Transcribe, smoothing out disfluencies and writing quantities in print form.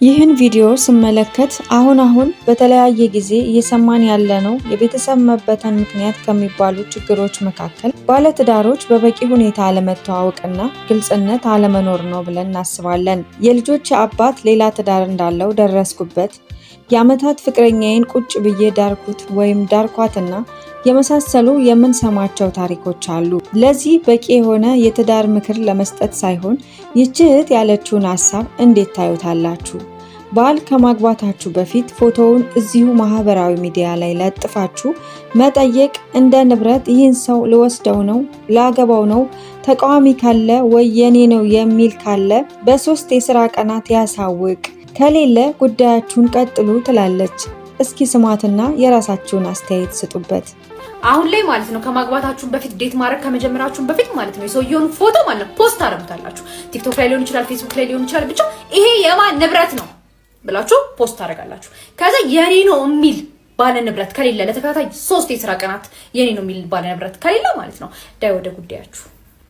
ይህን ቪዲዮ ስመለከት አሁን በተለያየ ጊዜ እየሰማን ያለነው የቤተሰብ መበተን ምክንያት ከሚባሉ ችግሮች መካከል ባለትዳሮች በበቂ ሁኔታ አለመተዋወቅና ግልጽነት አለመኖር ነው ብለን እናስባለን። የልጆች አባት ሌላ ትዳር እንዳለው ደረስኩበት፣ የዓመታት ፍቅረኛዬን ቁጭ ብዬ ዳርኩት ወይም ዳርኳትና የመሳሰሉ የምንሰማቸው ታሪኮች አሉ። ለዚህ በቂ የሆነ የትዳር ምክር ለመስጠት ሳይሆን ይህች እህት ያለችውን ሐሳብ እንዴት ታዩታላችሁ? ባል ከማግባታችሁ በፊት ፎቶውን እዚሁ ማህበራዊ ሚዲያ ላይ ለጥፋችሁ መጠየቅ እንደ ንብረት ይህን ሰው ልወስደው ነው፣ ላገባው ነው፣ ተቃዋሚ ካለ ወይ የኔ ነው የሚል ካለ በ3 የሥራ ቀናት ያሳውቅ፣ ከሌለ ጉዳያችሁን ቀጥሉ ትላለች። እስኪ ስማትና የራሳችሁን አስተያየት ስጡበት። አሁን ላይ ማለት ነው ከማግባታችሁ በፊት ዴት ማድረግ ከመጀመራችሁ በፊት ማለት ነው የሰውየውን ፎቶ ማለት ፖስት አደረጉታላችሁ። ቲክቶክ ላይ ሊሆን ይችላል፣ ፌስቡክ ላይ ሊሆን ይችላል። ብቻ ይሄ የማን ንብረት ነው ብላችሁ ፖስት አደረጋላችሁ። ከዛ የኔ ነው የሚል ባለ ንብረት ከሌለ ለተከታታይ 3 የሥራ ቀናት የኔ ነው የሚል ባለ ንብረት ከሌለ ማለት ነው ዳይ ወደ ጉዳያችሁ።